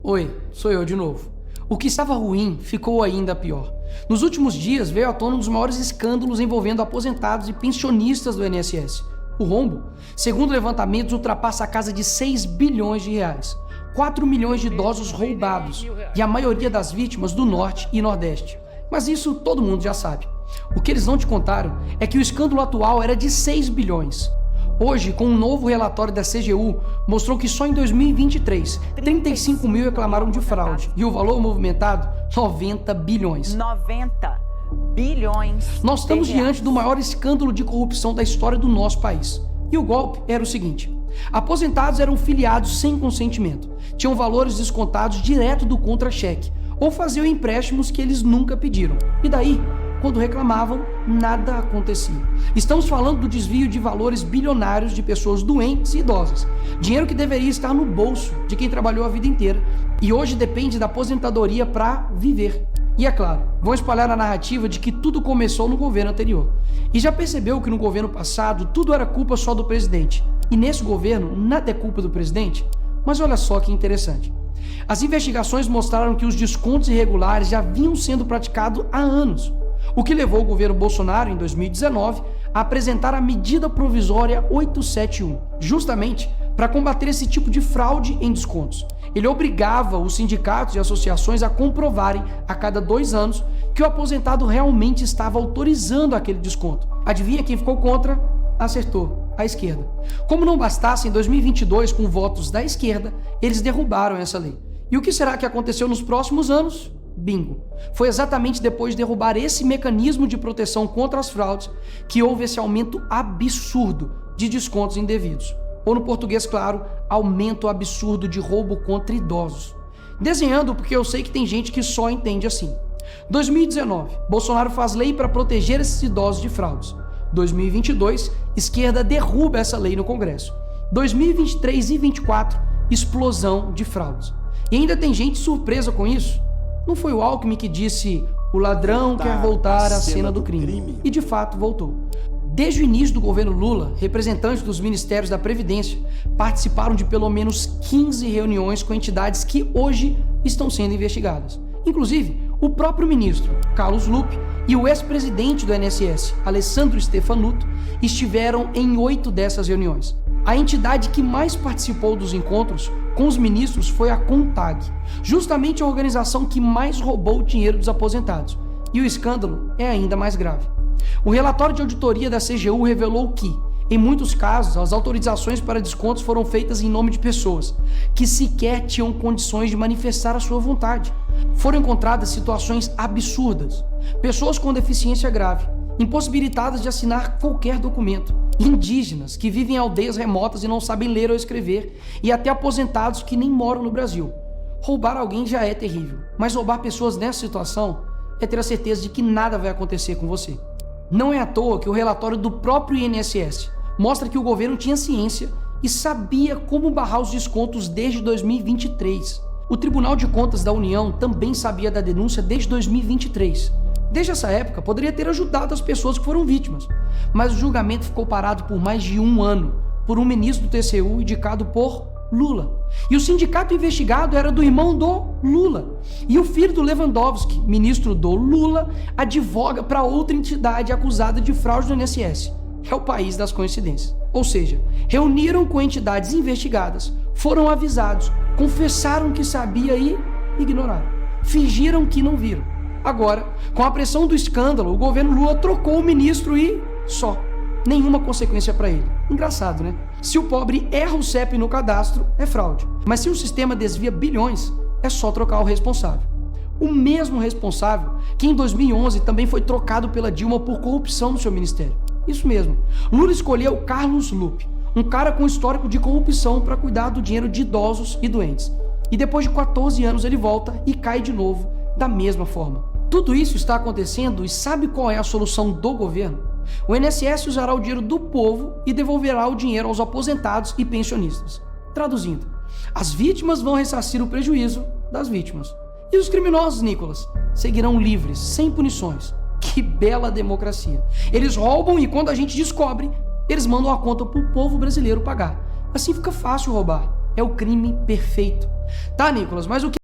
Oi, sou eu de novo. O que estava ruim ficou ainda pior. Nos últimos dias veio à tona um dos maiores escândalos envolvendo aposentados e pensionistas do INSS. O rombo, segundo levantamentos, ultrapassa a casa de 6 bilhões de reais. 4 milhões de idosos roubados e a maioria das vítimas do Norte e Nordeste. Mas isso todo mundo já sabe. O que eles não te contaram é que o escândalo atual era de 6 bilhões. Hoje, com um novo relatório da CGU, mostrou que só em 2023, 35 mil reclamaram de fraude e o valor movimentado, 90 bilhões. 90 bilhões. Nós estamos diante do maior escândalo de corrupção da história do nosso país. E o golpe era o seguinte: aposentados eram filiados sem consentimento, tinham valores descontados direto do contra-cheque ou faziam empréstimos que eles nunca pediram. E daí, quando reclamavam, nada acontecia. Estamos falando do desvio de valores bilionários de pessoas doentes e idosas. Dinheiro que deveria estar no bolso de quem trabalhou a vida inteira e hoje depende da aposentadoria para viver. E é claro, vão espalhar a narrativa de que tudo começou no governo anterior. E já percebeu que no governo passado tudo era culpa só do presidente. E nesse governo nada é culpa do presidente? Mas olha só que interessante. As investigações mostraram que os descontos irregulares já vinham sendo praticados há anos. O que levou o governo Bolsonaro, em 2019, a apresentar a medida provisória 871, justamente para combater esse tipo de fraude em descontos. Ele obrigava os sindicatos e associações a comprovarem, a cada 2 anos, que o aposentado realmente estava autorizando aquele desconto. Adivinha quem ficou contra? Acertou, a esquerda. Como não bastasse, em 2022, com votos da esquerda, eles derrubaram essa lei. E o que será que aconteceu nos próximos anos? Bingo. Foi exatamente depois de derrubar esse mecanismo de proteção contra as fraudes que houve esse aumento absurdo de descontos indevidos. Ou no português claro, aumento absurdo de roubo contra idosos. Desenhando porque eu sei que tem gente que só entende assim. 2019, Bolsonaro faz lei para proteger esses idosos de fraudes. 2022, esquerda derruba essa lei no Congresso. 2023 e 2024, explosão de fraudes. E ainda tem gente surpresa com isso. Não foi o Alckmin que disse: o ladrão quer voltar à cena do crime. E de fato voltou. Desde o início do governo Lula, representantes dos ministérios da Previdência participaram de pelo menos 15 reuniões com entidades que hoje estão sendo investigadas. Inclusive, o próprio ministro, Carlos Lupe, e o ex-presidente do INSS, Alessandro Stefanuto, estiveram em 8 dessas reuniões. A entidade que mais participou dos encontros com os ministros foi a CONTAG, justamente a organização que mais roubou o dinheiro dos aposentados. E o escândalo é ainda mais grave. O relatório de auditoria da CGU revelou que, em muitos casos, as autorizações para descontos foram feitas em nome de pessoas que sequer tinham condições de manifestar a sua vontade. Foram encontradas situações absurdas. Pessoas com deficiência grave, impossibilitadas de assinar qualquer documento, indígenas que vivem em aldeias remotas e não sabem ler ou escrever, e até aposentados que nem moram no Brasil. Roubar alguém já é terrível, mas roubar pessoas nessa situação é ter a certeza de que nada vai acontecer com você. Não é à toa que o relatório do próprio INSS mostra que o governo tinha ciência e sabia como barrar os descontos desde 2023. O Tribunal de Contas da União também sabia da denúncia desde 2023. Desde essa época, poderia ter ajudado as pessoas que foram vítimas, mas o julgamento ficou parado por mais de 1 ano, por um ministro do TCU indicado por Lula. E o sindicato investigado era do irmão do Lula. E o filho do Lewandowski, ministro do Lula, advoga para outra entidade acusada de fraude no INSS. É o país das coincidências. Ou seja, reuniram com entidades investigadas, foram avisados, confessaram que sabia e ignoraram. Fingiram que não viram. Agora, com a pressão do escândalo, o governo Lula trocou o ministro e só. Nenhuma consequência para ele. Engraçado, né? Se o pobre erra o CEP no cadastro, é fraude. Mas se o sistema desvia bilhões, é só trocar o responsável. O mesmo responsável que em 2011 também foi trocado pela Dilma por corrupção no seu ministério. Isso mesmo. Lula escolheu Carlos Lupe, um cara com histórico de corrupção para cuidar do dinheiro de idosos e doentes. E depois de 14 anos ele volta e cai de novo da mesma forma. Tudo isso está acontecendo e sabe qual é a solução do governo? O INSS usará o dinheiro do povo e devolverá o dinheiro aos aposentados e pensionistas. Traduzindo, as vítimas vão ressarcir o prejuízo das vítimas. E os criminosos, Nicolas, seguirão livres, sem punições. Que bela democracia. Eles roubam e quando a gente descobre, eles mandam a conta para o povo brasileiro pagar. Assim fica fácil roubar. É o crime perfeito. Tá, Nicolas, mas o que